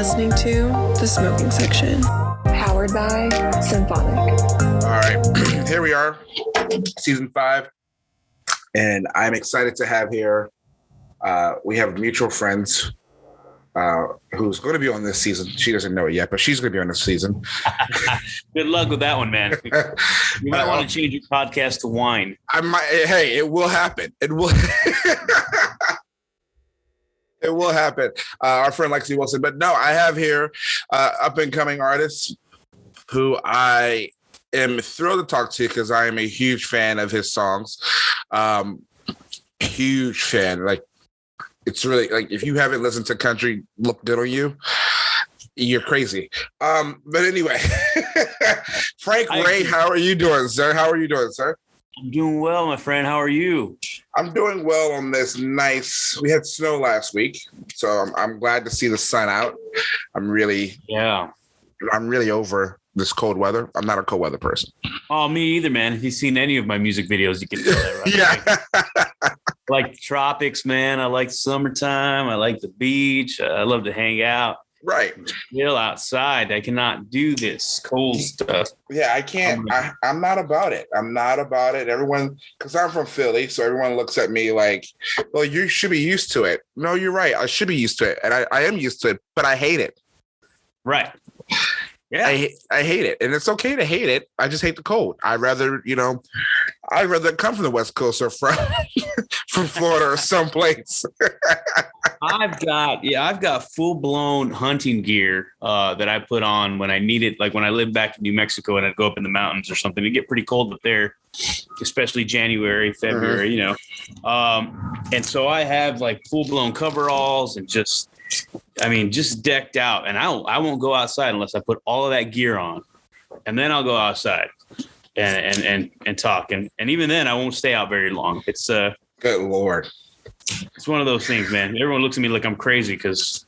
listening to The Smoking Section, powered by Symphonic. All right, here we are, season 5, and I'm excited to have here. We have mutual friends who's going to be on this season. She doesn't know it yet, but she's going to be on this season. Good luck with that one, man. You might want to change your podcast to wine. Hey, it will happen. It will. It will happen. Our friend Lexi Wilson. But no, I have here up-and-coming artists who I am thrilled to talk to because I am a huge fan of his songs. Huge fan. Like, it's really, like, if you haven't listened to country look good on you, you're crazy. But anyway, Frank Ray, how are you doing, sir? I'm doing well, my friend. How are you? I'm doing well on this nice. We had snow last week, so I'm glad to see the sun out. I'm really over this cold weather. I'm not a cold weather person. Oh, me either, man. If you've seen any of my music videos, you can tell that, right? Yeah. I like the tropics, man. I like summertime. I like the beach. I love to hang out. Right. Chill outside. I cannot do this cold stuff. Yeah, I can't. I'm not about it. Everyone, because I'm from Philly, so everyone looks at me like, well, you should be used to it. No, you're right. I should be used to it. And I am used to it, but I hate it. Right. Yeah. I hate it. And it's okay to hate it. I just hate the cold. I'd rather come from the West Coast or from Florida or someplace. I've got full blown hunting gear that I put on when I need it. Like when I lived back in New Mexico and I'd go up in the mountains or something, it'd get pretty cold up there, especially January, February, And so I have like full blown coveralls and just decked out. And I won't go outside unless I put all of that gear on, and then I'll go outside and talk. And even then I won't stay out very long. It's good Lord. It's one of those things, man. Everyone looks at me like I'm crazy because,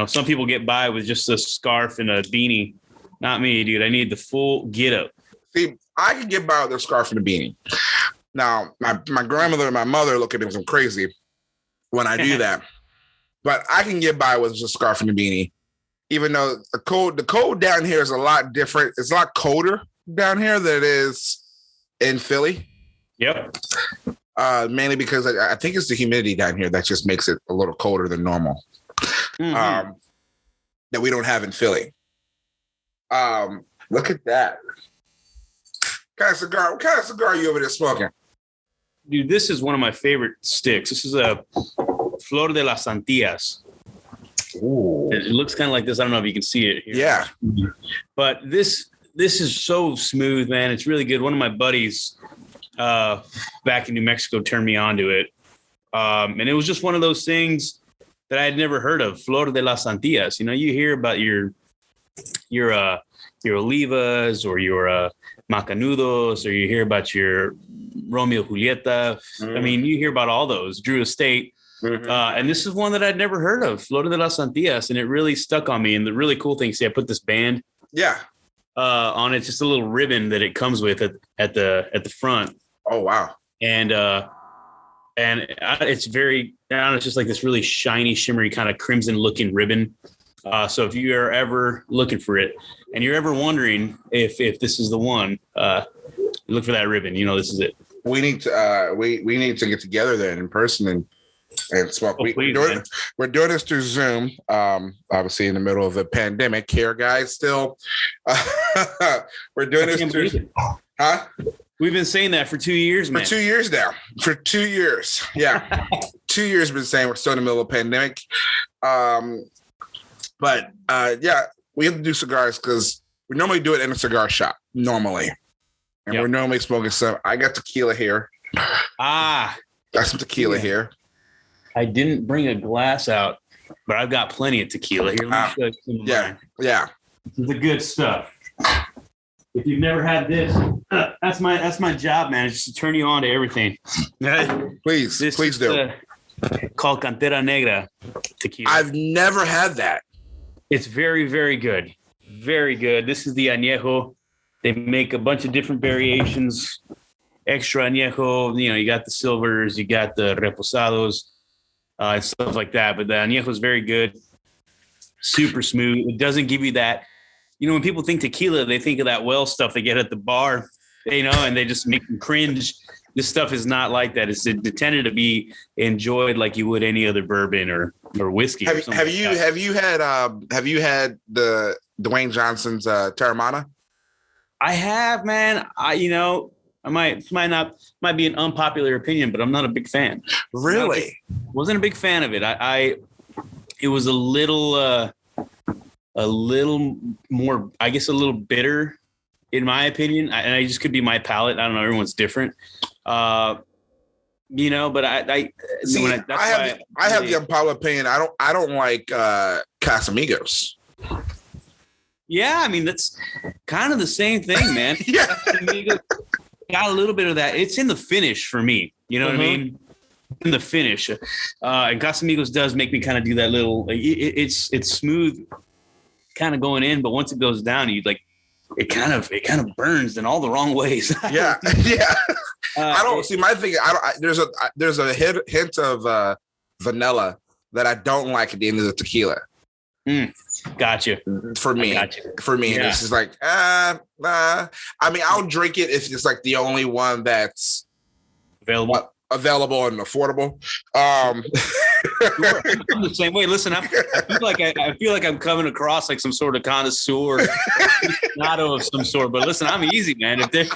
some people get by with just a scarf and a beanie. Not me, dude. I need the full get up. See, I can get by with a scarf and a beanie. Now, my grandmother and my mother look at me as I'm crazy when I do that. But I can get by with just a scarf and a beanie, even though the cold down here is a lot different. It's a lot colder down here than it is in Philly. Yep. Mainly because I think it's the humidity down here that just makes it a little colder than normal. Mm-hmm. That we don't have in Philly. Look at that. What kind of cigar are you over there smoking? Dude, this is one of my favorite sticks. This is a Flor de las Antillas. Ooh. It looks kind of like this. I don't know if you can see it here. Yeah. But this is so smooth, man. It's really good. One of my buddies back in New Mexico turned me on to it. And it was just one of those things that I had never heard of. Flor de las Antillas. You hear about your olivas or your macanudos, or you hear about your Romeo Julieta. I mean, you hear about all those. Drew Estate. Mm-hmm. And this is one that I'd never heard of, Flor de las Antillas, and it really stuck on me. And the really cool thing, see, I put this band on it, just a little ribbon that it comes with at the front. Oh, wow. And it's very, it's just like this really shiny, shimmery kind of crimson looking ribbon. So if you are ever looking for it and you're ever wondering if this is the one, look for that ribbon. This is it. We need to we need to get together then in person and smoke. We're doing this through Zoom. Obviously in the middle of a pandemic here, guys. Still, we're doing this through. Huh? We've been saying that for 2 years, man. For 2 years now. For 2 years. Yeah. 2 years been saying we're still in the middle of a pandemic. But we have to do cigars because we normally do it in a cigar shop, normally. And we're normally smoking some. I got tequila here. Got some tequila here. I didn't bring a glass out, but I've got plenty of tequila here. Let me show you some of mine. Yeah. This is the good stuff. If you've never had this, that's my job, man. It's just to turn you on to everything. Please do. Called Cantera Negra tequila. I've never had that. It's very, very good. Very good. This is the añejo. They make a bunch of different variations. Extra añejo. You got the silvers, you got the reposados, and stuff like that. But the añejo is very good. super smooth. It doesn't give you that, when people think tequila, they think of that well stuff they get at the bar, and they just make them cringe. This stuff is not like that. It's intended to be enjoyed like you would any other bourbon or whiskey. Have you had the Dwayne Johnson's Terramana? I have, man. I might be an unpopular opinion, but I'm not a big fan. Really? Wasn't a big fan of it. It was a little more, I guess, a little bitter, in my opinion. And I just could be my palate. I don't know. Everyone's different. But I have the unpopular opinion. I don't like Casamigos. Yeah, I mean, that's kind of the same thing, man. Yeah. Casamigos got a little bit of that. It's in the finish for me. You know what I mean? In the finish. And Casamigos does make me kind of do that little, it's smooth kind of going in, but once it goes down, it kind of burns in all the wrong ways. Yeah. Yeah. I don't see my thing. There's a hint of vanilla that I don't like at the end of the tequila. Gotcha. For me, yeah. It's just like, I mean, I'll drink it if it's like the only one that's available and affordable. I'm the same way. Listen, I feel like I'm coming across like some sort of connoisseur, aficionado of some sort. But listen, I'm easy, man. If they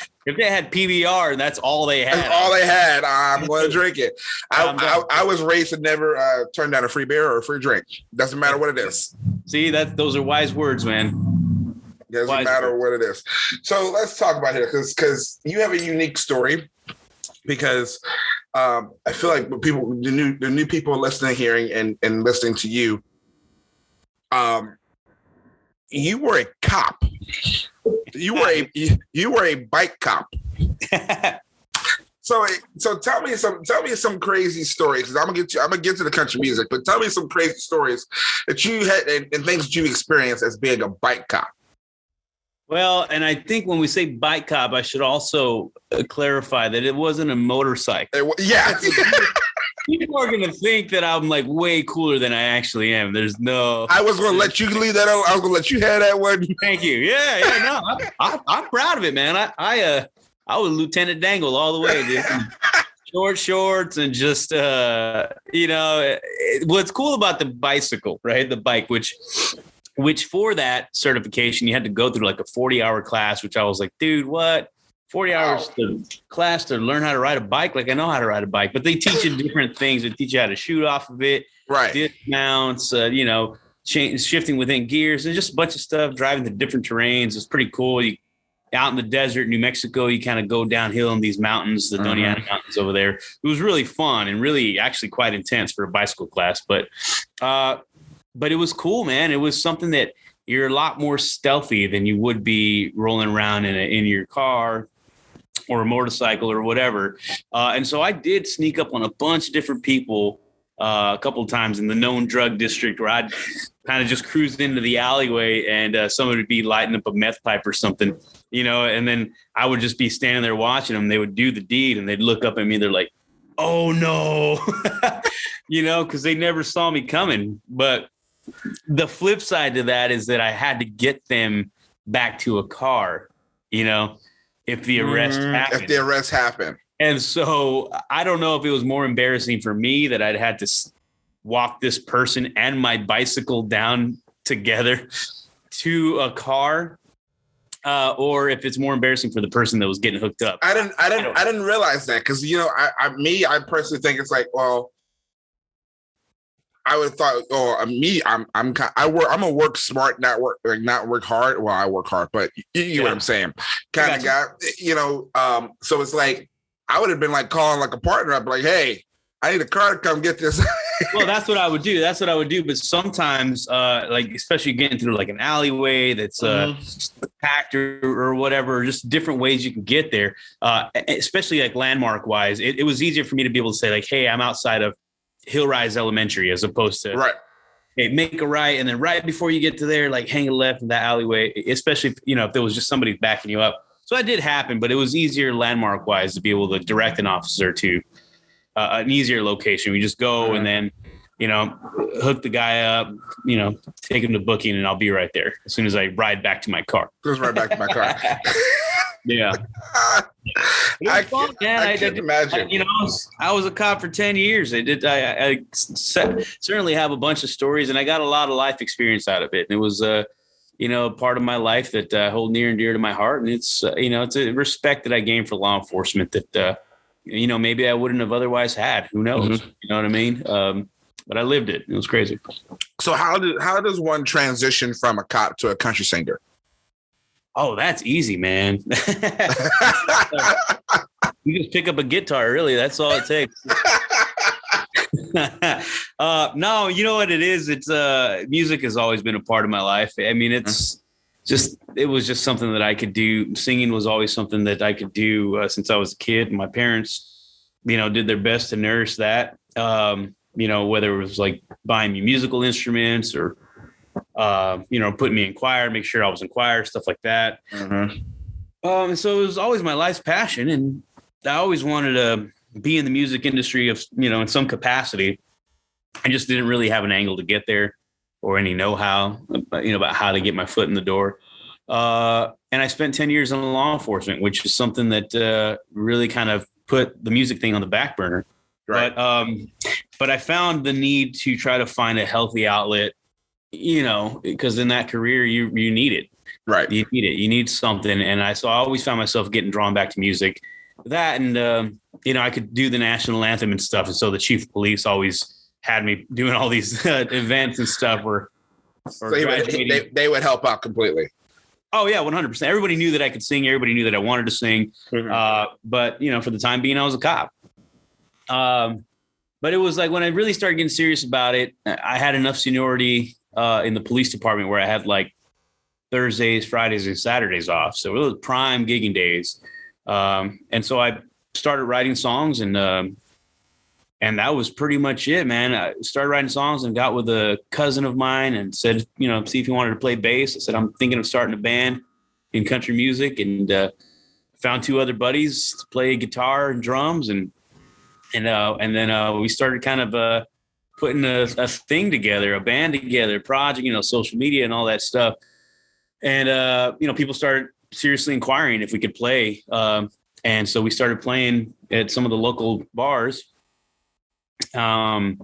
had PBR and that's all they had, I'm going to drink it. I was raised to never turn down a free beer or a free drink. Doesn't matter what it is. See, those are wise words, man. Doesn't matter what it is. So let's talk about it because you have a unique story. Because I feel like the new people listening, hearing, and listening to you, you were a cop. You were a bike cop. So tell me some crazy stories. I'm gonna get to the country music, but tell me some crazy stories that you had and things that you experienced as being a bike cop. Well, and I think when we say bike cop, I should also clarify that it wasn't a motorcycle. Yeah. People are going to think that I'm like way cooler than I actually am. There's no. I was going to let you leave that. I was going to let you have that one. Thank you. Yeah. No, I'm proud of it, man. I was Lieutenant Dangle all the way, dude. Short shorts and just what's cool about the bicycle, right? The bike, which for that certification, you had to go through like a 40-hour class, which I was like, dude, what? 40 hours to class to learn how to ride a bike? Like, I know how to ride a bike, but they teach you different things. They teach you how to shoot off of it, right? Dismounts, shifting within gears. There's just a bunch of stuff, driving to different terrains. It's pretty cool. Out in the desert, New Mexico, you kind of go downhill in these mountains, the Doniana Mountains over there. It was really fun and really actually quite intense for a bicycle class, but it was cool, man. It was something that you're a lot more stealthy than you would be rolling around in your car or a motorcycle or whatever. And so I did sneak up on a bunch of different people a couple of times in the known drug district where I'd kind of just cruise into the alleyway and someone would be lighting up a meth pipe or something, and then I would just be standing there watching them. They would do the deed and they'd look up at me. They're like, oh no, because they never saw me coming. But the flip side to that is that I had to get them back to a car, if the arrest happened. If the arrest happened. And so I don't know if it was more embarrassing for me that I'd had to walk this person and my bicycle down together to a car, or if it's more embarrassing for the person that was getting hooked up. I didn't realize that because I personally think it's like, well, I would have thought, I'm a work smart, not work hard. Well, I work hard, but you know what I'm saying, kind of guy. So it's like I would have been like calling like a partner up, like, hey, I need a car to come get this. Well, that's what I would do. But sometimes, like especially getting through like an alleyway that's packed or whatever, just different ways you can get there. Especially like landmark wise, it was easier for me to be able to say like, hey, I'm outside of Hillrise Elementary, as opposed to right. Hey, make a right, and then right before you get to there, like hang a left in that alleyway. Especially if there was just somebody backing you up. So that did happen, but it was easier landmark wise to be able to direct an officer to an easier location. We just go and then hook the guy up, take him to booking, and I'll be right there as soon as I ride back to my car. Goes right back to my car. Yeah. I can't imagine. I was a cop for 10 years. I certainly have a bunch of stories, and I got a lot of life experience out of it. And it was, part of my life that I hold near and dear to my heart. And it's, it's a respect that I gained for law enforcement that, maybe I wouldn't have otherwise had. Who knows? Mm-hmm. You know what I mean? But I lived it. It was crazy. So how does one transition from a cop to a country singer? Oh, that's easy, man. You just pick up a guitar, really. That's all it takes. No, you know what it is? It's music has always been a part of my life. I mean, it was just something that I could do. Singing was always something that I could do since I was a kid. My parents, did their best to nourish that. Whether it was like buying me musical instruments or putting me in choir, make sure I was in choir, stuff like that. Mm-hmm. So it was always my life's passion, and I always wanted to be in the music industry of, in some capacity. I just didn't really have an angle to get there or any know-how, about how to get my foot in the door. And I spent 10 years in law enforcement, which is something that really kind of put the music thing on the back burner. Right. But I found the need to try to find a healthy outlet, because in that career, you need it. Right. You need it. You need something. And so I always found myself getting drawn back to music. That and, I could do the national anthem and stuff. And so the chief of police always had me doing all these events and stuff so they would help out completely. Oh, yeah, 100%. Everybody knew that I could sing. Everybody knew that I wanted to sing. Mm-hmm. But, for the time being, I was a cop. But it was like when I really started getting serious about it, I had enough seniority in the police department where I had like Thursdays, Fridays, and Saturdays off. So it was prime gigging days. And so I started writing songs, and that was pretty much it, man. I started writing songs and got with a cousin of mine and said, see if he wanted to play bass. I said, I'm thinking of starting a band in country music, and found two other buddies to play guitar and drums. And then we started kind of putting a thing together, a band together, a project, social media and all that stuff. And, people started seriously inquiring if we could play. And so we started playing at some of the local bars. And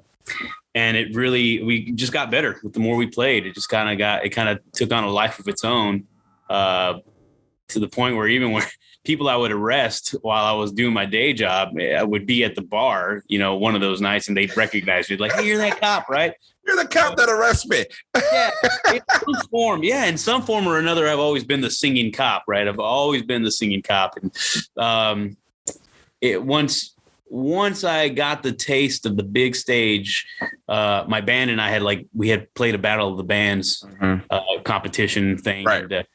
we just got better with the more we played. It just kind of took on a life of its own, to the point where even when people I would arrest while I was doing my day job, I would be at the bar, one of those nights, and they'd recognize me like, hey, you're that cop, right? You're the cop that arrests me. Yeah, in some form or another, I've always been the singing cop, right? I've always been the singing cop. And once I got the taste of the big stage, my band and I had played a Battle of the Bands competition thing. Right. And,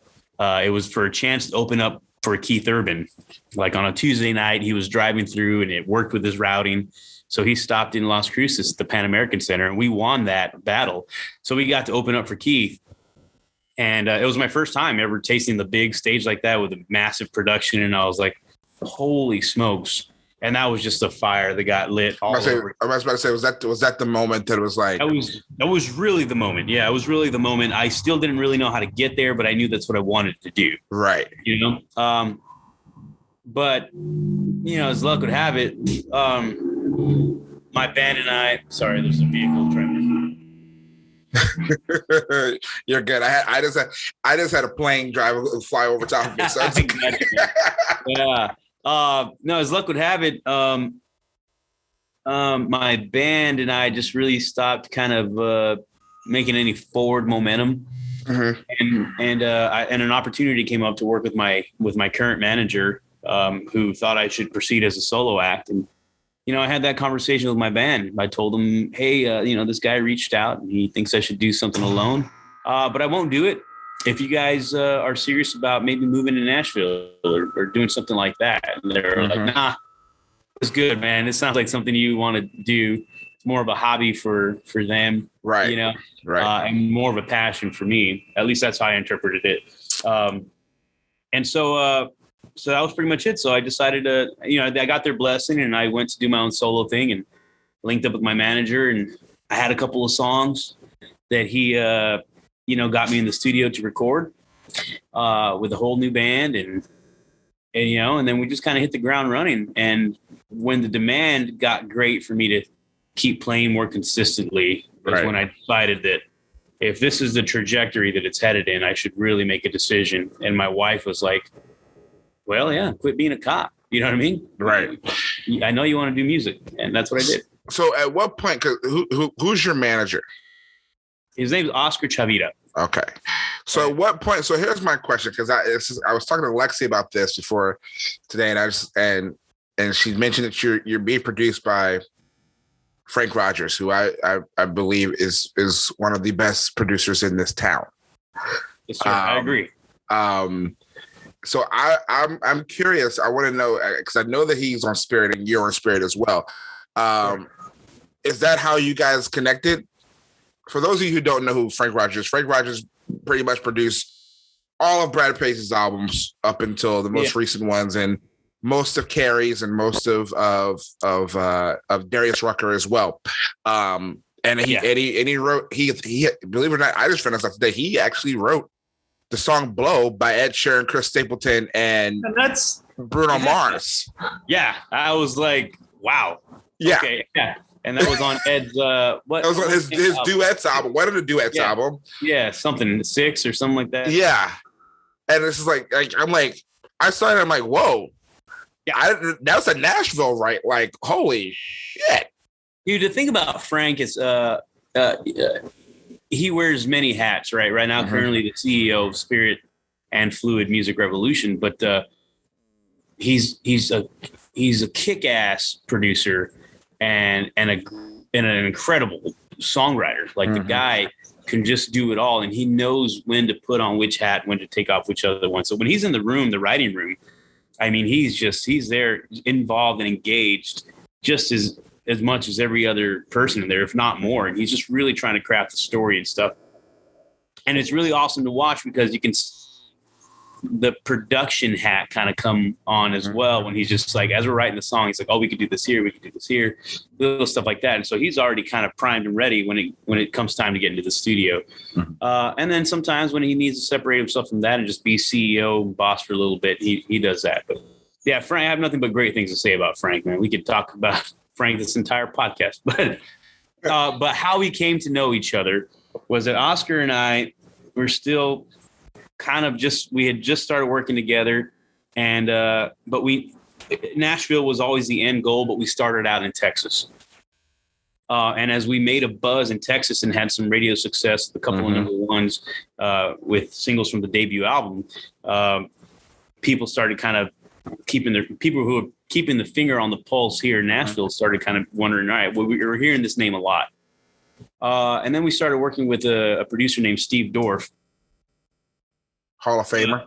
it was for a chance to open up for Keith Urban. Like on a Tuesday night, he was driving through, and it worked with his routing. So he stopped in Las Cruces at the Pan American Center, and we won that battle. So we got to open up for Keith. And it was my first time ever tasting the big stage like that with a massive production. And I was like, holy smokes. And that was just a fire that got lit all over. I was about to say, was that the moment that it was like? That was really the moment. Yeah, it was really the moment. I still didn't really know how to get there, but I knew that's what I wanted to do. Right. But, as luck would have it, my band and I, sorry, there's a vehicle driving. You're good. I just had a plane fly over top of me. So yeah. No, as luck would have it, my band and I just really stopped kind of making any forward momentum. Mm-hmm. And an opportunity came up to work with my current manager, who thought I should proceed as a solo act. And I had that conversation with my band. I told him, hey, this guy reached out and he thinks I should do something alone, but I won't do it. If you guys are serious about maybe moving to Nashville or doing something like that. And they're like, nah, it's good, man. It sounds like something you want to do. It's more of a hobby for them, right? Right. And more of a passion for me. At least that's how I interpreted it. And so that was pretty much it. So I decided to, I got their blessing, and I went to do my own solo thing and linked up with my manager, and I had a couple of songs that he, got me in the studio to record with a whole new band, and then we just kind of hit the ground running. And when the demand got great for me to keep playing more consistently, was when I decided that if this is the trajectory that it's headed in, I should really make a decision. And my wife was like, well, yeah, quit being a cop. You know what I mean? Right. I know you want to do music, and that's what I did. So at what point, who's your manager? His name's Oscar Chavira. Okay. So at what point, so here's my question, because I was talking to Lexi about this before today, and she mentioned that you're being produced by Frank Rogers, who I believe is one of the best producers in this town. Yes, sir. I agree. So I'm curious. I want to know, because I know that he's on Spirit and you're on Spirit as well. Is that how you guys connected? For those of you who don't know who Frank Rogers pretty much produced all of Brad Pace's albums up until the most recent ones, and most of Carrie's and most of Darius Rucker as well. And he wrote, he believe it or not, I just found out today, he actually wrote the song "Blow" by Ed Sheeran, Chris Stapleton, and that's Bruno Mars. Yeah, I was like, wow. Yeah. Okay, yeah. And that was on Ed's That was on his duets album. One of the duets album. Yeah, something 6 or something like that. Yeah. And this is like I'm like, I saw it, I'm like, whoa. Yeah, that's a Nashville, right? Like, holy shit. Dude, the thing about Frank is he wears many hats, right? Right now, currently the CEO of Spirit and Fluid Music Revolution, but he's a kick-ass producer and an incredible songwriter. Like the guy can just do it all, and he knows when to put on which hat, when to take off which other one. So when he's in the room, the writing room, I mean, he's there involved and engaged just as much as every other person in there, if not more. And he's just really trying to craft the story and stuff. And it's really awesome to watch because you can see the production hat kind of come on as well when he's just like, as we're writing the song, he's like, oh, we could do this here, we could do this here, little stuff like that. And so he's already kind of primed and ready when it comes time to get into the studio. And then sometimes when he needs to separate himself from that and just be CEO and boss for a little bit, he does that. But yeah, Frank, I have nothing but great things to say about Frank, man. We could talk about Frank this entire podcast, but how we came to know each other was that Oscar and I were still kind of we had just started working together, and but Nashville was always the end goal, but we started out in Texas. And as we made a buzz in Texas and had some radio success, a couple of number ones with singles from the debut album, people started kind of people who were keeping the finger on the pulse here in Nashville started kind of wondering, all right, well, we were hearing this name a lot. And then we started working with a producer named Steve Dorff. Hall of Famer.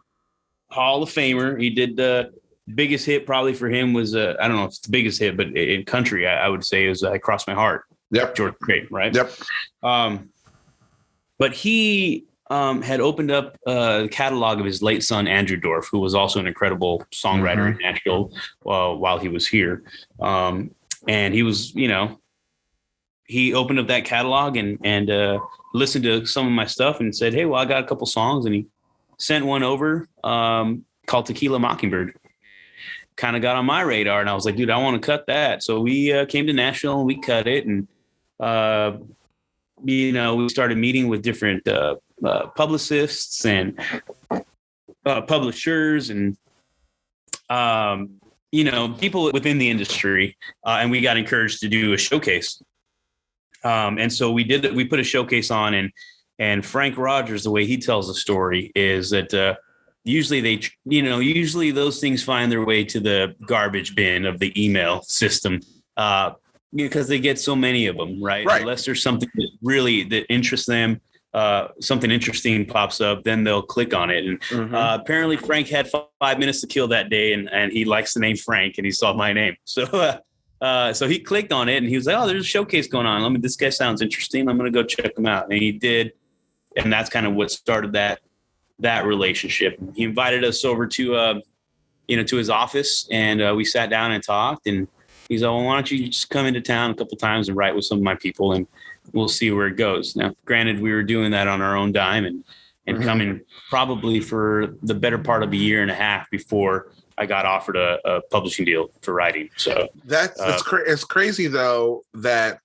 Hall of Famer. He did the biggest hit probably for him was, I don't know if it's the biggest hit, but in country, I would say is I Cross My Heart. Yep. George Strait, right? Yep. But he had opened up the catalog of his late son, Andrew Dorff, who was also an incredible songwriter in Nashville while he was here. And he was, he opened up that catalog and listened to some of my stuff and said, hey, well, I got a couple songs. And he sent one over called Tequila Mockingbird. Kind of got on my radar. And I was like, dude, I want to cut that. So we came to Nashville and we cut it. And, we started meeting with different publicists and publishers and, people within the industry. And we got encouraged to do a showcase. And so we did it. We put a showcase on, and Frank Rogers, the way he tells the story is that usually those things find their way to the garbage bin of the email system because they get so many of them, right? Unless there's something that interests them, something interesting pops up, then they'll click on it. And apparently Frank had 5 minutes to kill that day, and he likes the name Frank, and he saw my name. So he clicked on it and he was like, oh, there's a showcase going on. This guy sounds interesting. I'm going to go check him out. And he did. And that's kind of what started that relationship. He invited us over to his office, and we sat down and talked, and he's like, well, why don't you just come into town a couple times and write with some of my people? And we'll see where it goes. Now, granted, we were doing that on our own dime and coming probably for the better part of a year and a half before I got offered a publishing deal for writing. So it's crazy though that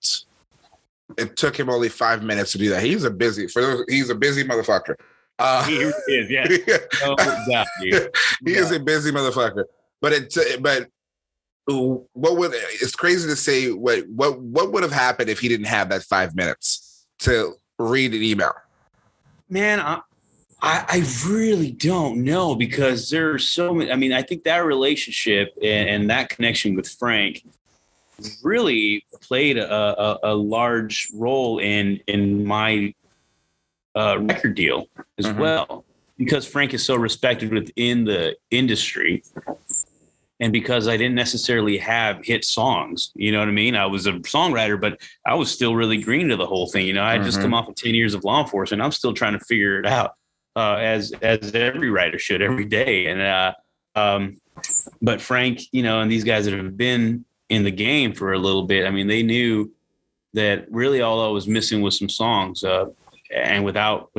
it took him only 5 minutes to do that. He's a busy motherfucker. He is, yeah. No doubt, dude. He is a busy motherfucker. But it's crazy to say what would have happened if he didn't have that 5 minutes to read an email? Man, I really don't know, because there are so many. I mean, I think that relationship and that connection with Frank really played a large role in my record deal as well, because Frank is so respected within the industry. And because I didn't necessarily have hit songs, you know what I mean? I was a songwriter, but I was still really green to the whole thing. You know, I had just come off of 10 years of law enforcement. I'm still trying to figure it out, as every writer should every day. And, but Frank, you know, and these guys that have been in the game for a little bit, I mean, they knew that really all I was missing was some songs. And without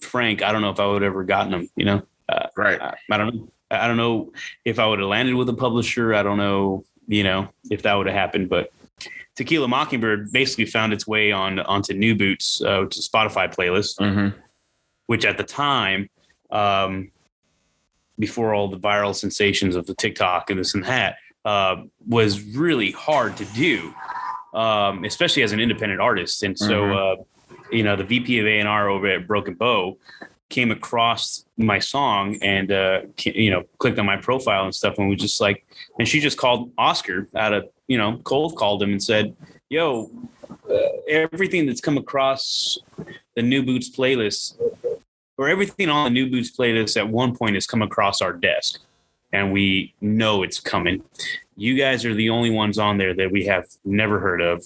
Frank, I don't know if I would have ever gotten them, you know? Right. I don't know if I would have landed with a publisher. I don't know, you know, if that would have happened, but Tequila Mockingbird basically found its way onto New Boots, which is a Spotify playlist, which at the time, before all the viral sensations of the TikTok and this and that, was really hard to do, especially as an independent artist. And so, you know, the VP of A&R over at Broken Bow came across my song and, you know, clicked on my profile and stuff. And we just like, and she just called Oscar out of, you know, cold called him and said, yo, everything that's come across the New Boots playlist, or everything on the New Boots playlist at one point has come across our desk, and we know it's coming. You guys are the only ones on there that we have never heard of.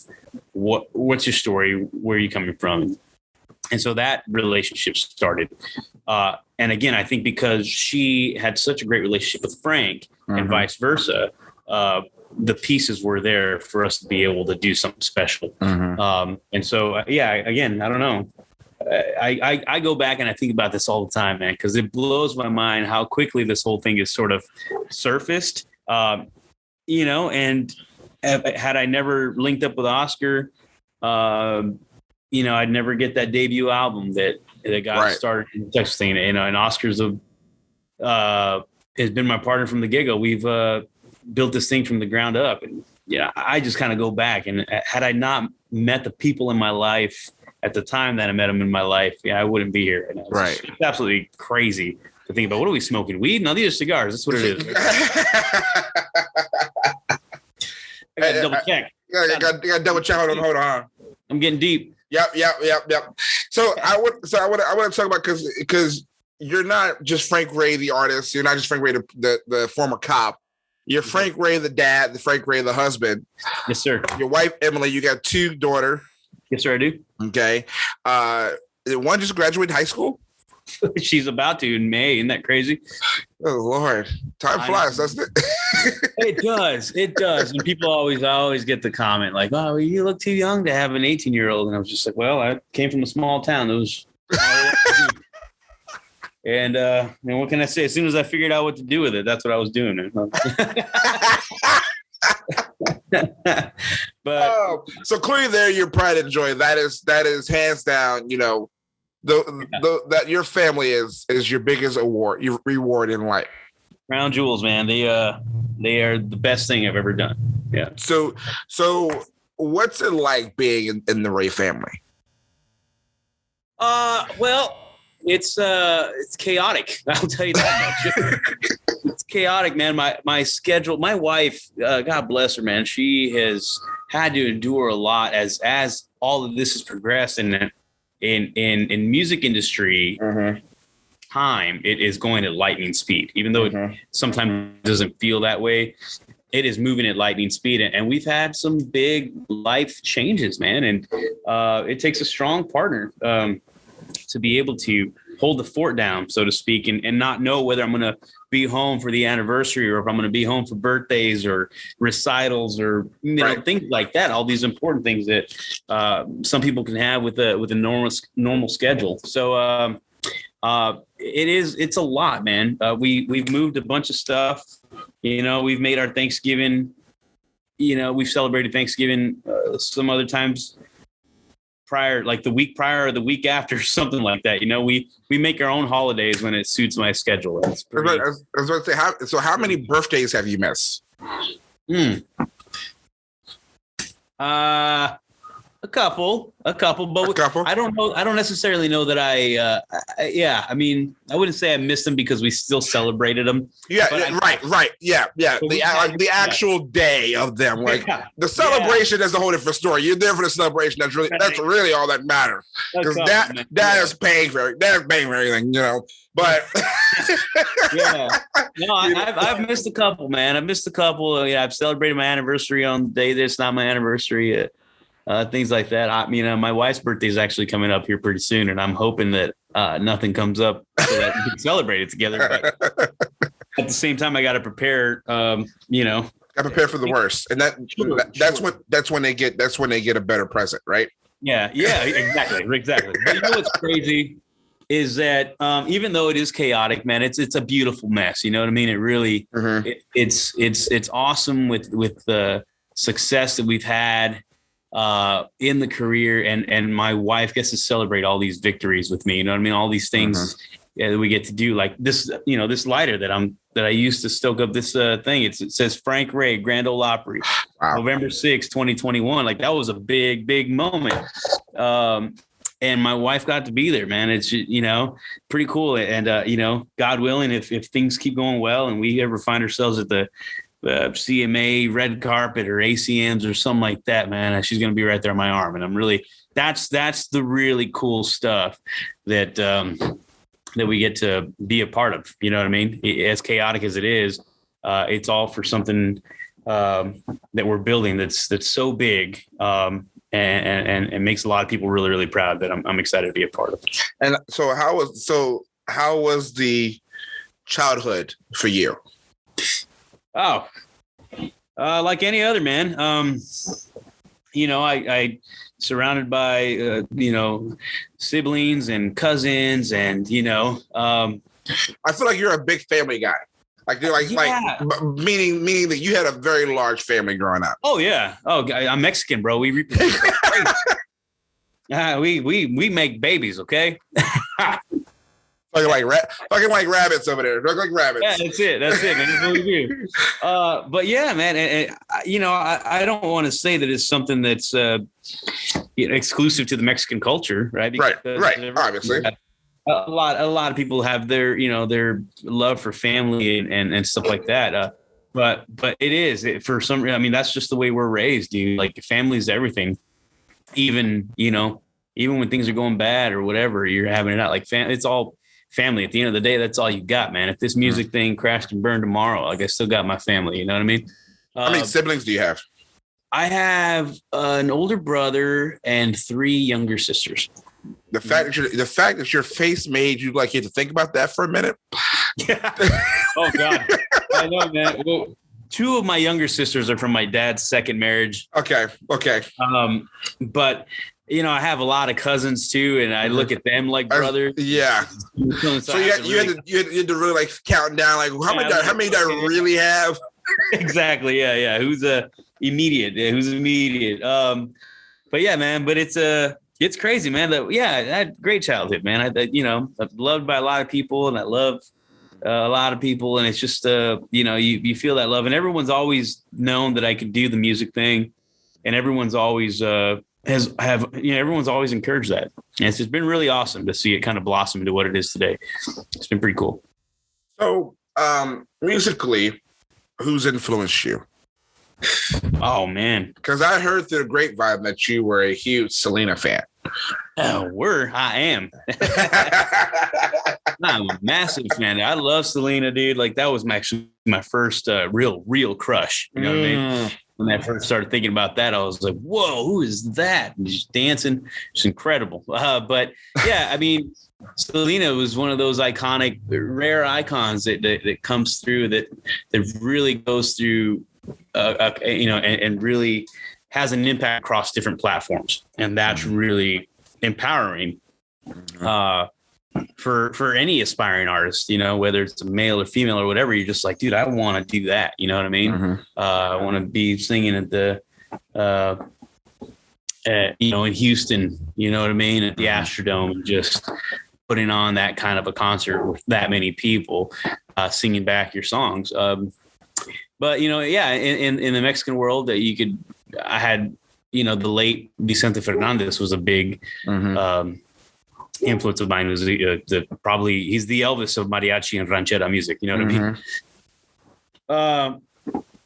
What's your story? Where are you coming from? And so that relationship started. And again, I think because she had such a great relationship with Frank and vice versa, the pieces were there for us to be able to do something special. And so, yeah, again, I don't know. I go back and I think about this all the time, man, because it blows my mind how quickly this whole thing is sort of surfaced, you know, and had I never linked up with Oscar, you know, I'd never get that debut album that got started in Texas thing. You know, and Oscar's has been my partner from the get-go. We've built this thing from the ground up. And, you know, I just kind of go back, and had I not met the people in my life at the time that I met them in my life, I wouldn't be here. And it's absolutely crazy to think about. What are we smoking? Weed? No, these are cigars. That's what it is. I got to double check. Yeah, got to double check. Hold on. I'm getting deep. Yep. So I want to talk about, because you're not just Frank Ray the artist. You're not just Frank Ray the former cop. You're Frank Ray the dad, the Frank Ray the husband. Yes, sir. Your wife Emily. You got two daughters. Yes, sir, I do. Okay. One just graduated high school. She's about to in May. Isn't that crazy? Oh Lord, time flies, doesn't it? It does. And people always get the comment like, "Oh, you look too young to have an 18-year-old." And I was just like, "Well, I came from a small town. That was." And what can I say? As soon as I figured out what to do with it, that's what I was doing. But so clearly, there your pride and joy. That is hands down. You know, that your family is your biggest award, your reward in life. Crown jewels, man. They are the best thing I've ever done. Yeah. So what's it like being in the Ray family? Well, it's chaotic. I'll tell you that much. It's chaotic, man. My schedule, my wife, God bless her, man. She has had to endure a lot as all of this has progressed in music industry. Time, it is going at lightning speed, even though it sometimes doesn't feel that way. It is moving at lightning speed, and we've had some big life changes, man. And it takes a strong partner to be able to hold the fort down, so to speak, and not know whether I'm going to be home for the anniversary or if I'm going to be home for birthdays or recitals or things like that. All these important things that some people can have with a normal schedule. So it's a lot, man. We've moved a bunch of stuff. We've made our Thanksgiving. We've celebrated Thanksgiving some other times prior, like the week prior or the week after, something like that. We make our own holidays when it suits my schedule. That's pretty. I was going to say, how many birthdays have you missed? A couple, but I don't know. I don't necessarily know that I wouldn't say I missed them because we still celebrated them. Yeah, right. Yeah. The actual day of them. Like the celebration is a whole different story. You're there for the celebration. That's really all that matters. Because that is paying for everything, But I've missed a couple, man. I've missed a couple. I've celebrated my anniversary on the day that's not my anniversary. Things like that. My wife's birthday is actually coming up here pretty soon, and I'm hoping that nothing comes up so that we can celebrate it together. But at the same time, I got to prepare. I prepare for the worst, and that's when they get a better present, right? Yeah, exactly. But what's crazy is that even though it is chaotic, man, it's a beautiful mess. You know what I mean? It really it's awesome with the success that we've had in the career, and my wife gets to celebrate all these victories with me. You know what I mean? All these things that we get to do, like this, this lighter that I used to stoke up this thing. It says Frank Ray, Grand Ole Opry, November 6, 2021. Like that was a big, big moment. And my wife got to be there, man. It's, pretty cool. And, God willing, if things keep going well and we ever find ourselves at the CMA red carpet or ACMs or something like that, man, she's going to be right there on my arm. And I'm really, that's the really cool stuff that we get to be a part of. You know what I mean? As chaotic as it is, it's all for something that we're building that's so big and makes a lot of people really, really proud that I'm excited to be a part of. And so how was the childhood for you? Oh, like any other man, I surrounded by, siblings and cousins and, I feel like you're a big family guy. Meaning that you had a very large family growing up. Oh yeah. Oh, I'm Mexican, bro. We we make babies. Okay. Fucking like rabbits over there. Look like rabbits. Yeah, that's it, man. That's what we do. But yeah, man, and I don't want to say that it's something that's exclusive to the Mexican culture, right? Because right. Obviously, a lot of people have their their love for family and stuff like that. But it is for some reason. I mean, that's just the way we're raised, dude. Like family is everything. Even when things are going bad or whatever, you're having it out. Like it's all family. At the end of the day, that's all you got, man. If this music thing crashed and burned tomorrow, like I still got my family. You know what I mean? How many siblings do you have? I have an older brother and 3 younger sisters. The fact that your face made you like you had to think about that for a minute. Yeah. Oh God, I know, man. Well, 2 of my younger sisters are from my dad's second marriage. Okay. But I have a lot of cousins too, and I look at them like brothers. Yeah. So you had to really like count down, like how many do I really have? Exactly. Yeah. Who's immediate? But yeah, man. But it's crazy, man. I had a great childhood, man. I'm loved by a lot of people, and I love a lot of people, and it's just you feel that love, and everyone's always known that I could do the music thing, and everyone's always everyone's always encouraged that. And it's just been really awesome to see it kind of blossom into what it is today. It's been pretty cool. So musically, who's influenced you? Oh man, because I heard through the grapevine that you were a huge Selena fan. I am. I'm a massive fan. I love Selena, dude. Like that was actually my first real crush. You know what I mean? When I first started thinking about that, I was like, "Whoa, who is that?" And she's dancing, it's incredible. But yeah, I mean, Selena was one of those iconic, rare icons that comes through that really goes through, and really has an impact across different platforms, and that's really empowering for any aspiring artist. Whether it's a male or female or whatever, you're just like, dude, I want to do that. You know what I mean? I want to be singing at the in Houston, you know what I mean, at the Astrodome, just putting on that kind of a concert with that many people singing back your songs. But in the Mexican world, that I had, the late Vicente Fernandez was a big influence of mine. Was probably he's the Elvis of mariachi and ranchera music. You know what I mean?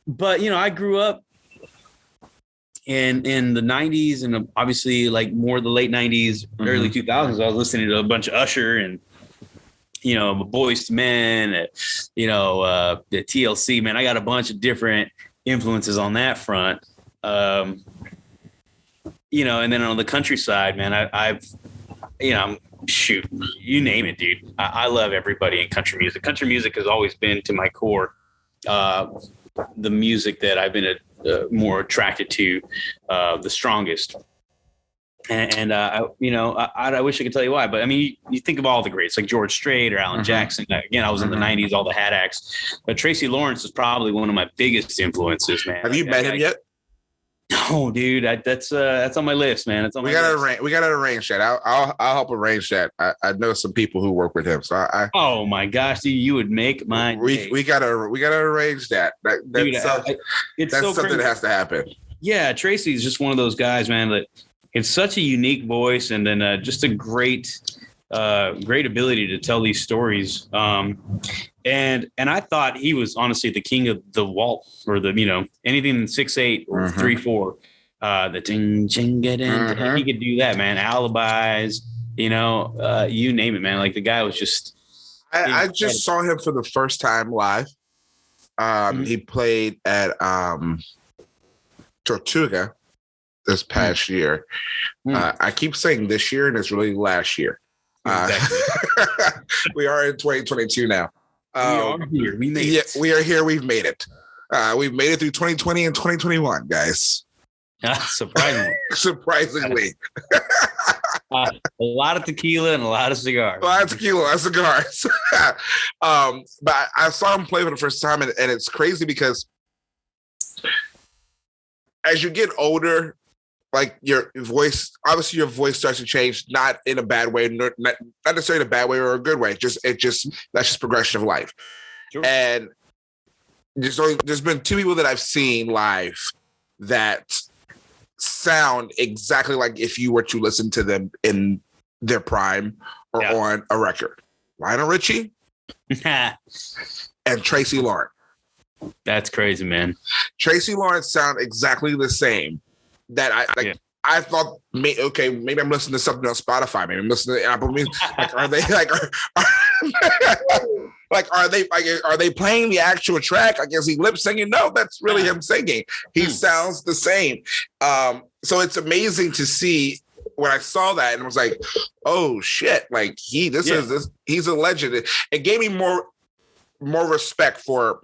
But I grew up in the 90s, and obviously like more the late 90s, early 2000s. I was listening to a bunch of Usher and Boyz II Men, the TLC. Man, I got a bunch of different influences on that front. And then on the countryside, man, I've shoot, you name it, dude. I love everybody in country music. Country music has always been, to my core, the music that I've been more attracted to, the strongest. And I wish I could tell you why, but I mean, you think of all the greats like George Strait or Alan Jackson. Again, I was in the 90s, all the hat acts, but Tracy Lawrence is probably one of my biggest influences, man. Have you met him yet? No, dude, that's on my list, man. It's on. We gotta arrange that. I'll help arrange that. I know some people who work with him, so oh my gosh, dude, you would make my day. We gotta arrange that. That's something that has to happen. Yeah, Tracy's just one of those guys, man. That it's such a unique voice, and then just a great ability to tell these stories. And I thought he was honestly the king of the waltz, or the anything 6/8 or 3/4. The ding ding get in. He could do that, man. Alibis, you name it, man. Like the guy was just. I just saw him for the first time live. He played at Tortuga this past year. I keep saying this year, and it's really last year. Exactly. We are in 2022 now. We are here. We made it. We are here. We've made it. We've made it through 2020 and 2021, guys. Surprisingly. A lot of tequila and a lot of cigars. A lot of tequila, a lot of cigars. But I saw him play for the first time, and it's crazy because as you get older, like your voice starts to change, not in a bad way, not necessarily in a bad way or a good way. That's just progression of life. Sure. And there's been two people that I've seen live that sound exactly like if you were to listen to them in their prime or on a record. Lionel Richie and Tracy Lawrence. That's crazy, man. Tracy Lawrence sound exactly the same. That I thought, maybe I'm listening to something on Spotify. Maybe I'm listening to Apple Music. Are they playing the actual track? I guess he lip singing. No, that's really him singing. He sounds the same. So it's amazing to see when I saw that and was like, oh shit! Like he's a legend. It gave me more respect for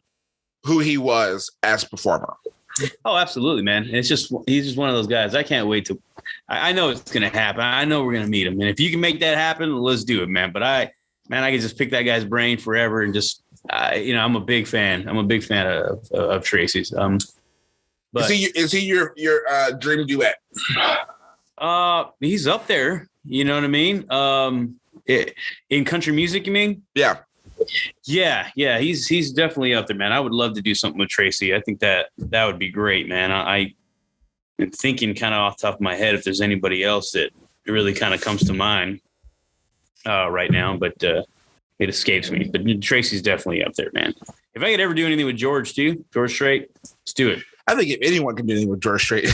who he was as a performer. Oh, absolutely, man. He's just one of those guys. I can't wait to. I know it's going to happen. I know we're going to meet him, and if you can make that happen, let's do it, man. But I can just pick that guy's brain forever, and just I'm a big fan. I'm a big fan of Tracy's. But is he your dream duet? He's up there. You know what I mean? In country music, you mean? Yeah. Yeah. He's definitely up there, man. I would love to do something with Tracy. I think that would be great, man. I'm thinking kind of off the top of my head if there's anybody else that really kind of comes to mind right now, but it escapes me. But Tracy's definitely up there, man. If I could ever do anything with George Strait, let's do it. I think if anyone can do anything with George Strait.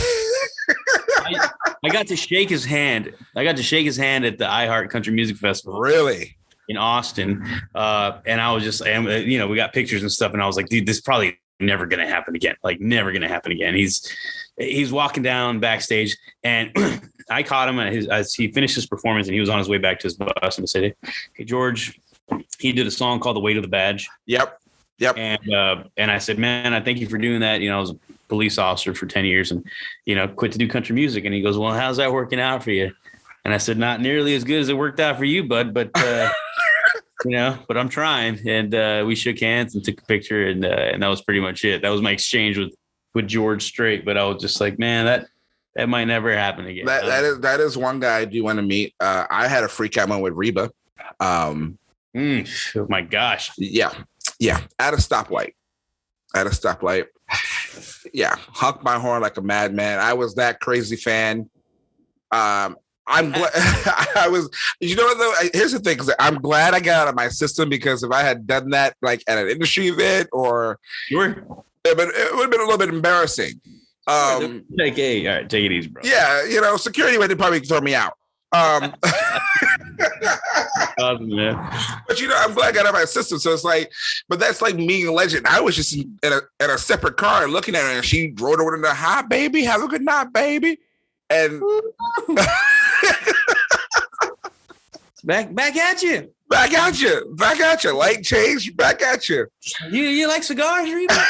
I got to shake his hand. I got to shake his hand at the iHeart Country Music Festival. Really? In Austin. And I was just, we got pictures and stuff. And I was like, dude, this is probably never going to happen again. Like never going to happen again. He's walking down backstage and I caught him as he finished his performance and he was on his way back to his bus, and I said, "Hey, George," he did a song called "The Weight of the Badge." Yep. And I said, "Man, I thank you for doing that. I was a police officer for 10 years and, quit to do country music." And he goes, "Well, how's that working out for you?" And I said, "Not nearly as good as it worked out for you, bud, but, but I'm trying." And we shook hands and took a picture, and that was pretty much it. That was my exchange with George Strait. But I was just like, man, that might never happen again. That is one guy I do want to meet. I had a freak out moment with Reba. Oh my gosh. Yeah. At a stoplight. Yeah. Honked my horn like a madman. I was that crazy fan. I'm glad I was, though, here's the thing, 'cause I'm glad I got out of my system, because if I had done that like at an industry event or Sure. it would have been a little bit embarrassing. Like, hey, all right, take it easy, bro. Yeah, security would probably throw me out. Yeah. But I'm glad I got out of my system. So it's like, but that's like meeting a legend. I was just in a separate car looking at her, and she rode over to the "Hi, baby, have a good night, baby," and back at you. Back at you. Light change, back at you. You like cigars, Reba?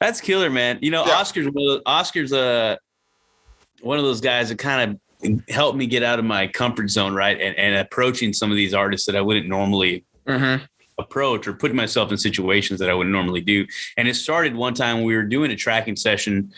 That's killer, man. Yeah. Oscar's one of those guys that kind of helped me get out of my comfort zone, right? And approaching some of these artists that I wouldn't normally approach, or put myself in situations that I wouldn't normally do. And it started one time when we were doing a tracking session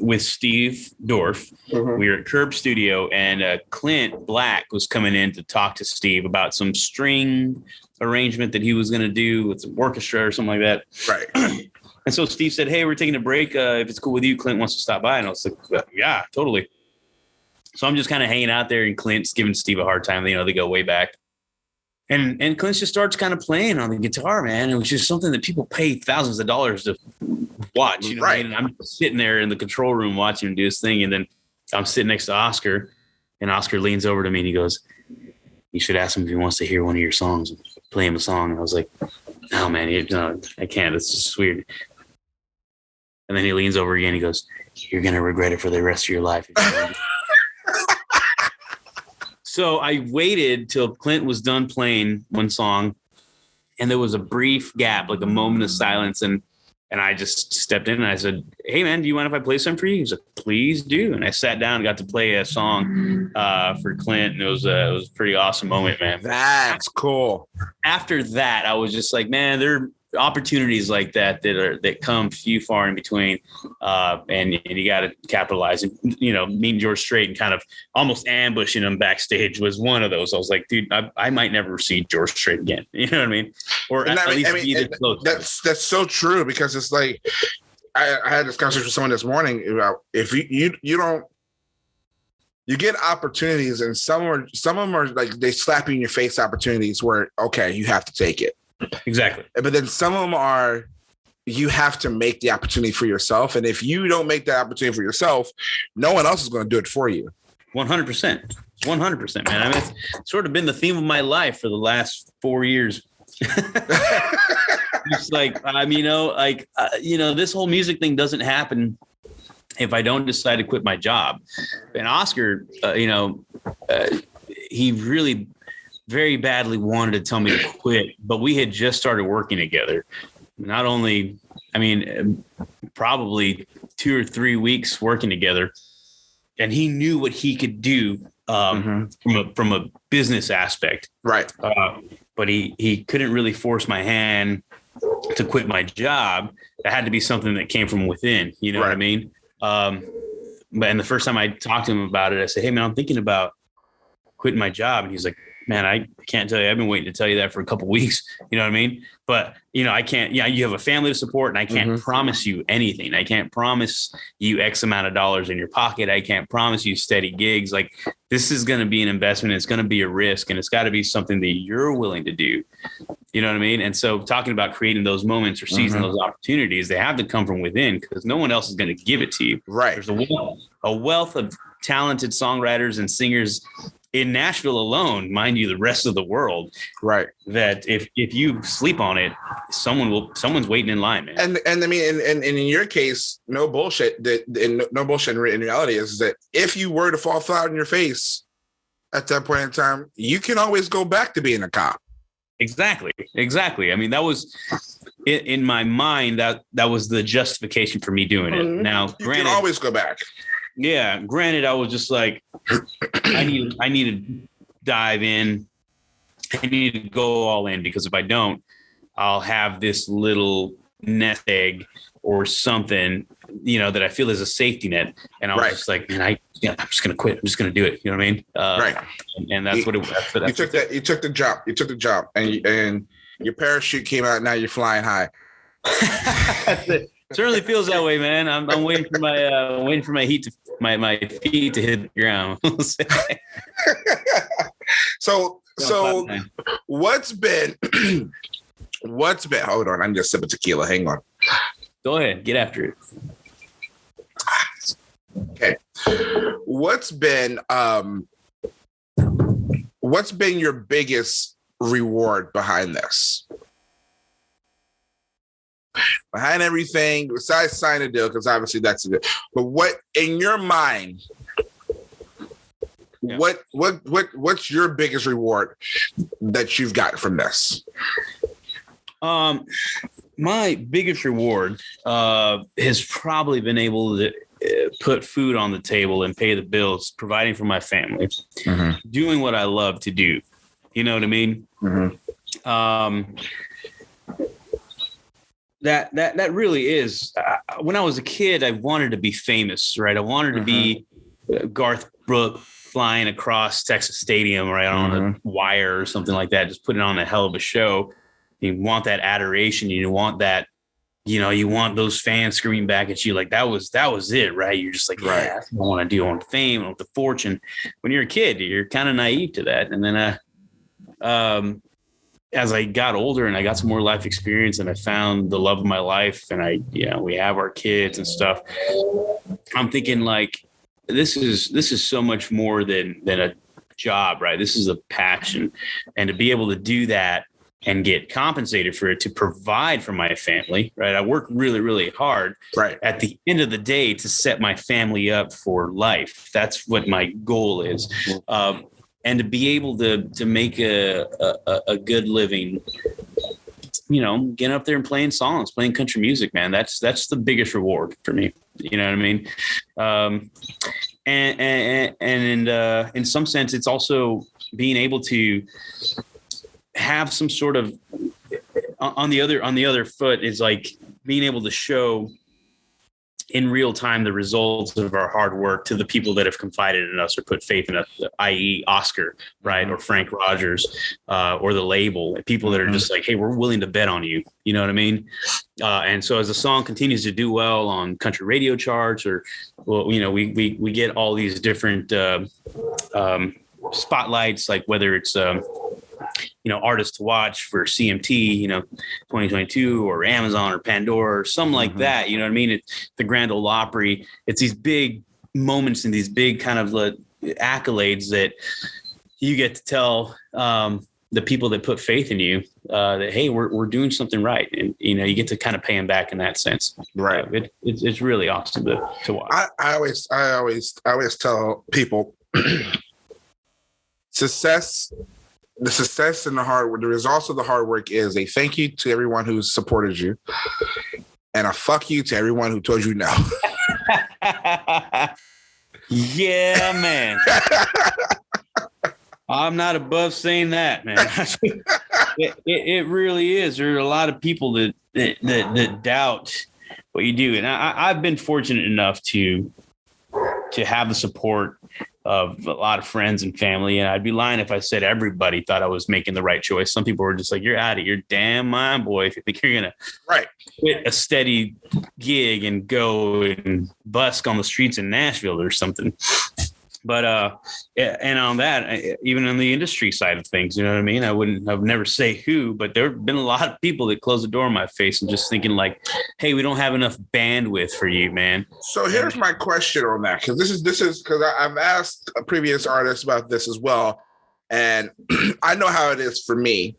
with Steve Dorff. We were at Curb Studio, and Clint Black was coming in to talk to Steve about some string arrangement that he was going to do with some orchestra or something like that. Right. And so Steve said, "Hey, we're taking a break. If it's cool with you, Clint wants to stop by." And I was like, "Yeah, totally." So I'm just kind of hanging out there, and Clint's giving Steve a hard time. They go way back. And Clint just starts kind of playing on the guitar, man. It was just something that people pay thousands of dollars to watch. Right. And I'm sitting there in the control room watching him do his thing. And then I'm sitting next to Oscar, and Oscar leans over to me and he goes, "You should ask him if he wants to hear one of your songs." Play him a song. And I was like, "No, man, I can't. It's just weird." And then he leans over again. He goes, "You're going to regret it for the rest of your life." So I waited till Clint was done playing one song, and there was a brief gap, like a moment of silence. And I just stepped in and I said, "Hey, man, do you mind if I play something for you?" He's like, "Please do." And I sat down and got to play a song for Clint. And it was a pretty awesome moment, man. That's cool. After that, I was just like, man, there are opportunities like that come few far in between, and you got to capitalize. And meeting George Strait and kind of almost ambushing him backstage was one of those. I was like, dude, I might never see George Strait again. You know what I mean? Or at least be this close. That's so true, because it's like I had this conversation with someone this morning about if you don't. You get opportunities, and some of them are like they slap you in your face opportunities where, okay, you have to take it. Exactly. But then some of them are, you have to make the opportunity for yourself. And if you don't make that opportunity for yourself, no one else is going to do it for you. 100%. 100%, man. I mean, it's sort of been the theme of my life for the last 4 years. It's like, this whole music thing doesn't happen if I don't decide to quit my job. And Oscar, he really very badly wanted to tell me to quit, but we had just started working together. Not only, probably 2 or 3 weeks working together, and he knew what he could do from a business aspect. Right. But he couldn't really force my hand to quit my job. It had to be something that came from within. You know what I mean? And the first time I talked to him about it, I said, "Hey, man, I'm thinking about quitting my job." And he's like, "Man, I can't tell you. I've been waiting to tell you that for a couple of weeks." You know what I mean? But, I can't, you have a family to support, and I can't promise you anything. I can't promise you X amount of dollars in your pocket. I can't promise you steady gigs. Like, this is going to be an investment. It's going to be a risk, and it's got to be something that you're willing to do. You know what I mean? And so talking about creating those moments or seizing those opportunities, they have to come from within, because no one else is going to give it to you. Right. There's a wealth of talented songwriters and singers in Nashville alone, mind you, the rest of the world, right? That if you sleep on it, someone's waiting in line, man. And I mean, and in your case, no bullshit. No bullshit in reality is that if you were to fall flat on your face at that point in time, you can always go back to being a cop. Exactly. I mean, that was in my mind. That was the justification for me doing it. Now, you granted, can always go back. Yeah, granted, I was just like, I need to dive in. I need to go all in, because if I don't, I'll have this little nest egg or something, that I feel is a safety net. And I was just like, man, I'm just gonna quit. I'm just gonna do it. You know what I mean? Right. And that's what it was. You took the job. You took the job, and your parachute came out. Now you're flying high. Certainly feels that way, man. I'm waiting for my feet to hit the ground. So what's been hold on, I'm just sipping tequila. Hang on. Go ahead, get after it. Okay. What's been your biggest reward behind this? Behind everything, besides signing a deal, because obviously that's a deal. But what, in your mind, what's your biggest reward that you've got from this? My biggest reward has probably been able to put food on the table and pay the bills, providing for my family, doing what I love to do. You know what I mean? That really is. When I was a kid, I wanted to be famous, right? I wanted to be Garth Brooks flying across Texas Stadium, right, on a wire or something like that, just putting on a hell of a show. You want that adoration. You want that, you want those fans screaming back at you. Like that was it, right? You're just like, yeah, that's what I want to do. I want the fame, I want the fortune. When you're a kid, you're kind of naive to that. And then, as I got older and I got some more life experience and I found the love of my life and we have our kids and stuff, I'm thinking like, this is so much more than a job, right? This is a passion. And to be able to do that and get compensated for it, to provide for my family, right? I work really, really hard at the end of the day to set my family up for life. That's what my goal is. And to be able to make a good living, getting up there and playing songs, playing country music, man, that's the biggest reward for me. You know what I mean? And in some sense, it's also being able to have some sort of on the other foot is like being able to show in real time the results of our hard work to the people that have confided in us or put faith in us, i.e. Oscar, right, or Frank Rogers, or the label, people that are just like, hey, we're willing to bet on you. You know what I mean? And so as the song continues to do well on country radio charts, or we get all these different spotlights, like whether it's artists to watch for CMT, 2022, or Amazon or Pandora or something like that. You know what I mean? It's the Grand Ole Opry. It's these big moments and these big kind of accolades that you get to tell the people that put faith in you that, hey, we're doing something right. And, you get to kind of pay them back in that sense. Right. It's really awesome to watch. I always tell people the success and the hard work, the results of the hard work is a thank you to everyone who's supported you and a fuck you to everyone who told you no. Yeah, man. I'm not above saying that, man. It really is. There are a lot of people that doubt what you do. And I've been fortunate enough to have the support of a lot of friends and family. And I'd be lying if I said everybody thought I was making the right choice. Some people were just like, you're out of your damn mind, boy, if you think you're going to quit a steady gig and go and busk on the streets in Nashville or something. But and on that, even on the industry side of things, you know what I mean? I would never say who, but there have been a lot of people that close the door in my face and just thinking like, hey, we don't have enough bandwidth for you, man. So here's my question on that, because this is because I've asked previous artists about this as well, and I know how it is for me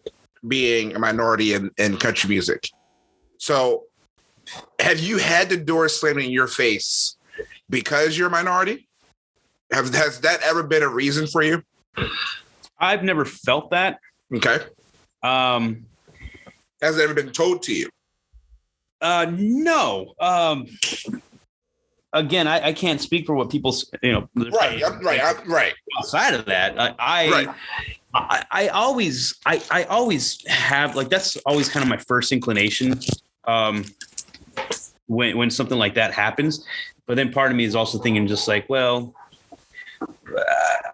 being a minority in country music. So have you had the door slammed in your face because you're a minority? Has that ever been a reason for you? I've never felt that. Okay. Has it ever been told to you? No. Again, I can't speak for what people, Right. outside of that. I always have, like, that's always kind of my first inclination when something like that happens. But then part of me is also thinking just like, well,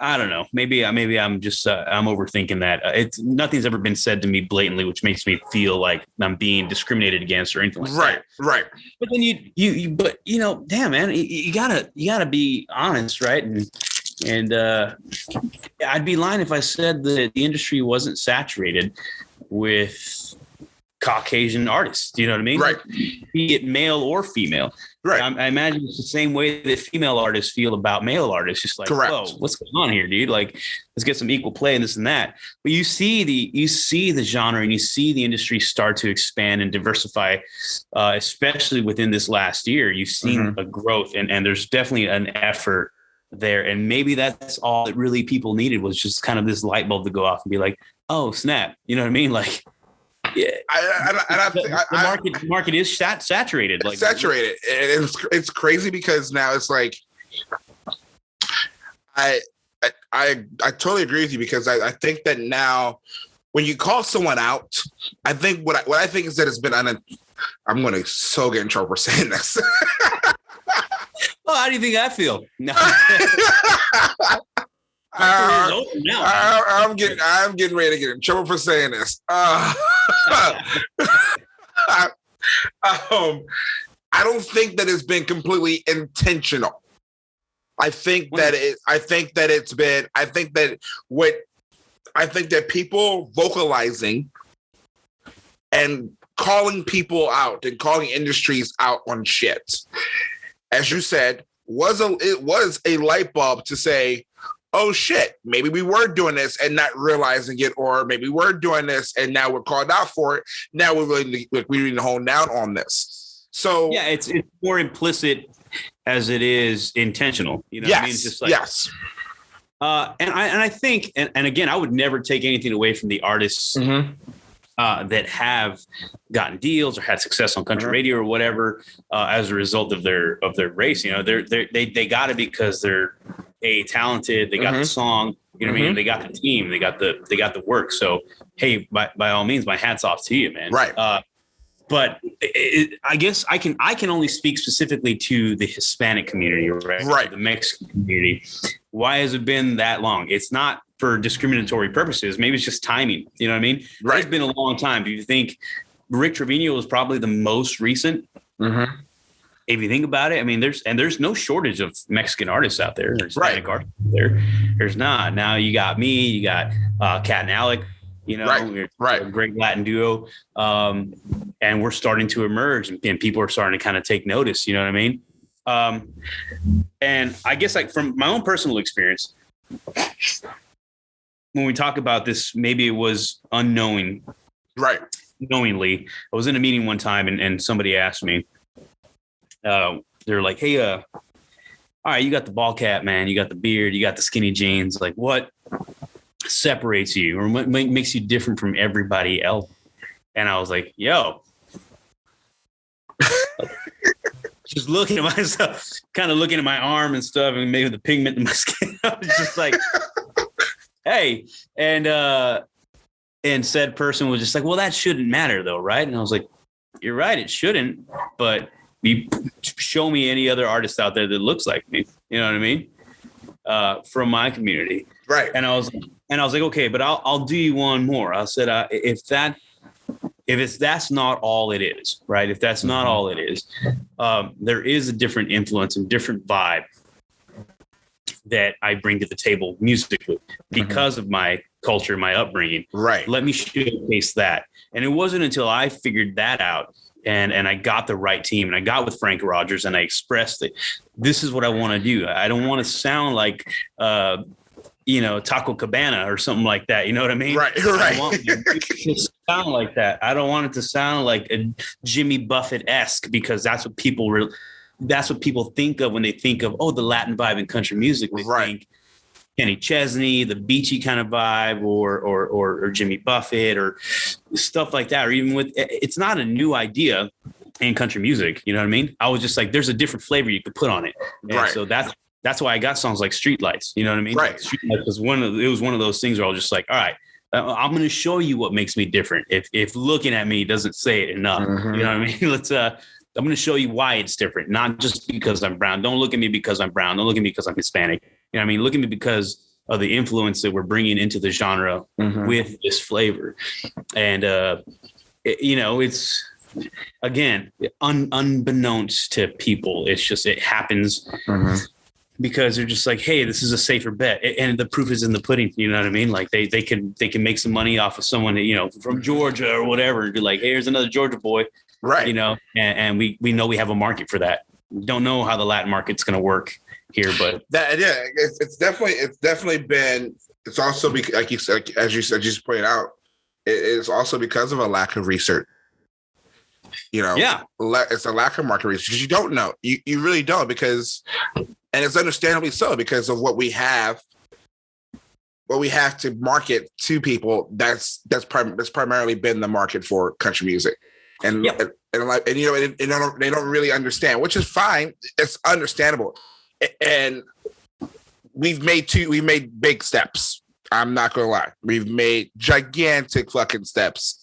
I don't know. Maybe I'm just I'm overthinking that. It's nothing's ever been said to me blatantly, which makes me feel like I'm being discriminated against or anything like that. Right. But then but damn, man, you gotta be honest, right? And I'd be lying if I said that the industry wasn't saturated with Caucasian artists. You know what I mean? Right. Be it male or female. Right. I imagine it's the same way that female artists feel about male artists. Just like, correct. Whoa, what's going on here, dude? Like, let's get some equal play and this and that. But you see the genre and you see the industry start to expand and diversify, especially within this last year. You've seen a growth and there's definitely an effort there. And maybe that's all that really people needed was just kind of this light bulb to go off and be like, oh, snap. You know what I mean? Like, yeah, the market is saturated. Like saturated, and it's crazy because now it's like I totally agree with you because I think that now when you call someone out, I think what I think is that it's been I'm going to so get in trouble for saying this. Oh, how do you think I feel? No. I'm getting ready to get in trouble for saying this. I don't think that it's been completely intentional. I think that people vocalizing and calling people out and calling industries out on shit, as you said, it was a light bulb to say, oh shit, maybe we were doing this and not realizing it, or maybe we're doing this and now we're called out for it. Now we need to hone down on this. So yeah, it's more implicit as it is intentional. You know, yes, what I mean? It's just like, yes. And I think, and again, I would never take anything away from the artists that have gotten deals or had success on country radio or whatever as a result of their race. You know, they got it because they're talented. They got the song. You know what I mean? They got the team. They got the work. So hey, by all means, my hat's off to you, man. Right. But I guess I can only speak specifically to the Hispanic community, right? Right. The Mexican community. Why has it been that long? It's not for discriminatory purposes. Maybe it's just timing. You know what I mean? Right. It's been a long time. Do you think Rick Trevino was probably the most recent? If you think about it, I mean, there's no shortage of Mexican artists out there. There's Hispanic artists out there. There's not. Now you got me. You got Cat and Alec. You know, we're a great Latin duo, and we're starting to emerge, and people are starting to kind of take notice. You know what I mean? And I guess, like, from my own personal experience, when we talk about this, maybe it was knowingly. I was in a meeting one time, and somebody asked me, they're like, hey, all right, you got the ball cap, man. You got the beard. You got the skinny jeans. Like, what separates you, or what makes you different from everybody else? And I was like, yo, just looking at myself, kind of looking at my arm and stuff, and maybe the pigment in my skin. I was just like, hey, and said person was just like, well, that shouldn't matter though, right? And I was like, you're right, it shouldn't, but you show me any other artist out there that looks like me. You know what I mean? From my community. Right. And I was like, okay, but I'll do you one more. I said, if that's not all it is, right? If that's not all it is, there is a different influence and different vibe that I bring to the table musically because of my culture, my upbringing. Right. Let me showcase that. And it wasn't until I figured that out and I got the right team and I got with Frank Rogers and I expressed that this is what I want to do. I don't want to sound like, Taco Cabana or something like that. You know what I mean? Right. I don't want it to sound like that. I don't want it to sound like a Jimmy Buffett-esque, because that's what people think of when they think of, the Latin vibe in country music. They think Kenny Chesney, the beachy kind of vibe, or Jimmy Buffett or stuff like that. Or even it's not a new idea in country music. You know what I mean? I was just like, there's a different flavor you could put on it. And so that's why I got songs like Streetlights. You know what I mean? Right. Streetlights was one of those things where I was just like, all right, I'm going to show you what makes me different. If looking at me doesn't say it enough, you know what I mean? I'm going to show you why it's different, not just because I'm brown. Don't look at me because I'm brown. Don't look at me because I'm Hispanic. You know what I mean? Look at me because of the influence that we're bringing into the genre with this flavor. And, it's, again, unbeknownst to people. It's just, it happens because they're just like, hey, this is a safer bet. And the proof is in the pudding. You know what I mean? Like they can make some money off of someone, from Georgia or whatever, and be like, hey, here's another Georgia boy. Right. And we know we have a market for that. Don't know how the Latin market's going to work here, but it's definitely been, it's also like you said, as you said, just pointed out, it's also because of a lack of research. It's a lack of market research. You don't know. You really don't, because, and it's understandably so, because of what we have to market to people. That's primarily been the market for country music. And they don't really understand, which is fine. It's understandable. And we've made big steps. I'm not going to lie. We've made gigantic fucking steps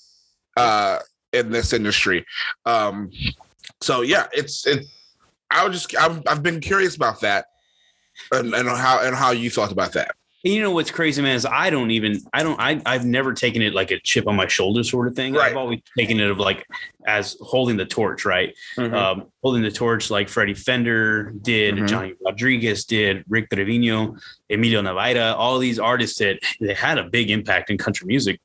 in this industry. So yeah, I've been curious about that and how you thought about that. And you know what's crazy, man, is I've never taken it like a chip on my shoulder sort of thing. Right. I've always taken it of like as holding the torch, right? Holding the torch like Freddie Fender did, Johnny Rodriguez did, Rick Trevino, Emilio Navaira, all these artists that had a big impact in country music.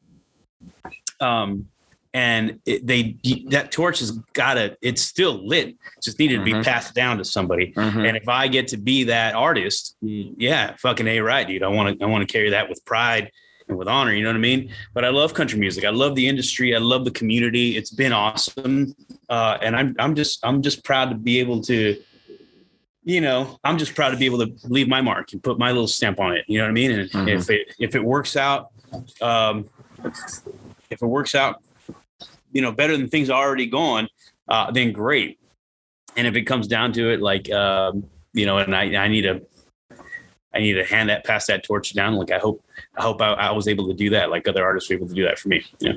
And that torch it's still lit. Just needed to be passed down to somebody. And if I get to be that artist, yeah, fucking A right, dude. I want to carry that with pride and with honor. You know what I mean? But I love country music. I love the industry. I love the community. It's been awesome. And I'm just proud to be able to, I'm just proud to be able to leave my mark and put my little stamp on it. You know what I mean? And if it works out, better than things already gone, then great. And if it comes down to it, like, and I need to pass that torch down. Like, I hope I was able to do that. Like other artists were able to do that for me. Yeah.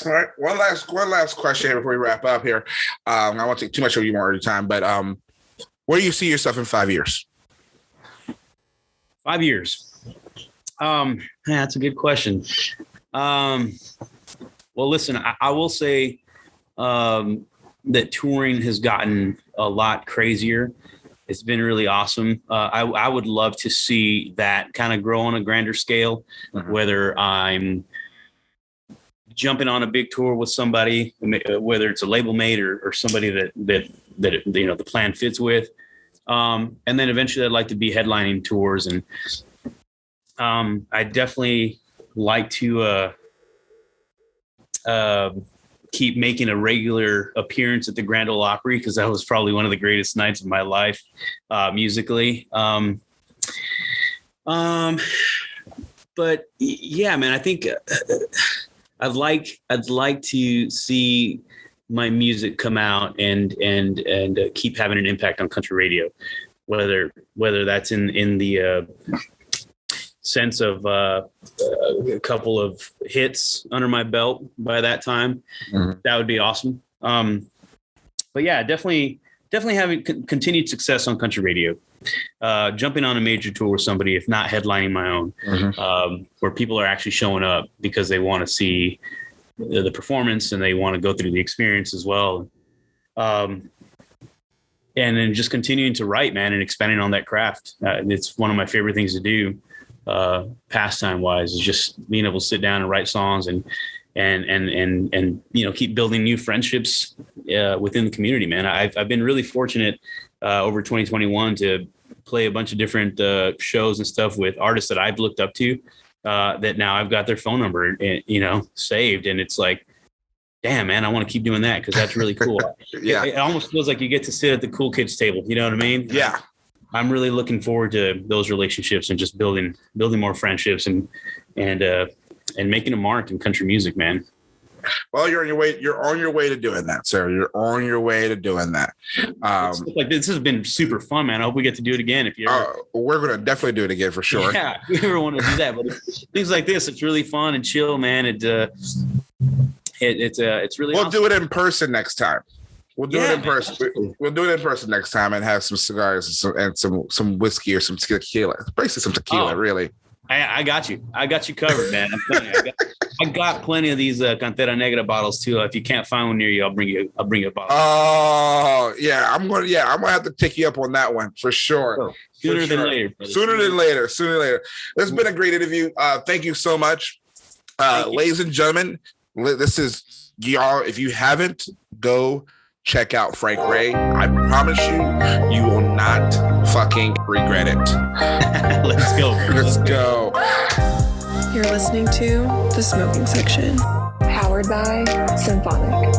All right. One last question here before we wrap up here. I won't take too much of your time, but where do you see yourself in 5 years? 5 years. That's a good question. Well, listen, I will say that touring has gotten a lot crazier. It's been really awesome. I would love to see that kind of grow on a grander scale, whether I'm jumping on a big tour with somebody, whether it's a label mate or somebody that the plan fits with. And then eventually I'd like to be headlining tours. And I definitely like to keep making a regular appearance at the Grand Ole Opry, because that was probably one of the greatest nights of my life musically. But yeah, man, I think I'd like to see my music come out and keep having an impact on country radio, whether that's in the sense of a couple of hits under my belt by that time. That would be awesome. But yeah, definitely having continued success on country radio, jumping on a major tour with somebody, if not headlining my own, where people are actually showing up because they want to see the performance and they want to go through the experience as well. then just continuing to write, man, and expanding on that craft. It's one of my favorite things to do, pastime wise, is just being able to sit down and write songs and keep building new friendships within the community, man. I've been really fortunate over 2021 to play a bunch of different shows and stuff with artists that I've looked up to, that now I've got their phone number, saved. And it's like, damn, man, I want to keep doing that because that's really cool. Yeah. It almost feels like you get to sit at the cool kids table. You know what I mean? Yeah. I'm really looking forward to those relationships and just building more friendships and making a mark in country music, man. Well, you're on your way. You're on your way to doing that, sir. You're on your way to doing that. This has been super fun, man. I hope we get to do it again. If you're, we're gonna definitely do it again for sure. Yeah, we ever want to do that, but things like this, it's really fun and chill, man. It's really. We'll awesome. do it in person next time. We'll do it in person. We'll do it in person next time and have some cigars and some whiskey or some tequila. Basically, some tequila, really. I got you. I got you covered, man. I'm telling you, I got plenty of these Cantera Negra bottles too. If you can't find one near you, I'll bring you a bottle. Oh yeah, I'm gonna have to pick you up on that one for sure. Sooner than later. Brother. Sooner than later. This has been a great interview. Thank you so much, ladies and gentlemen. This is y'all. If you haven't, go check out Frank Ray. I promise you will not fucking regret it. Let's go. Let's go. You're listening to The Smoking Section, powered by Symphonic.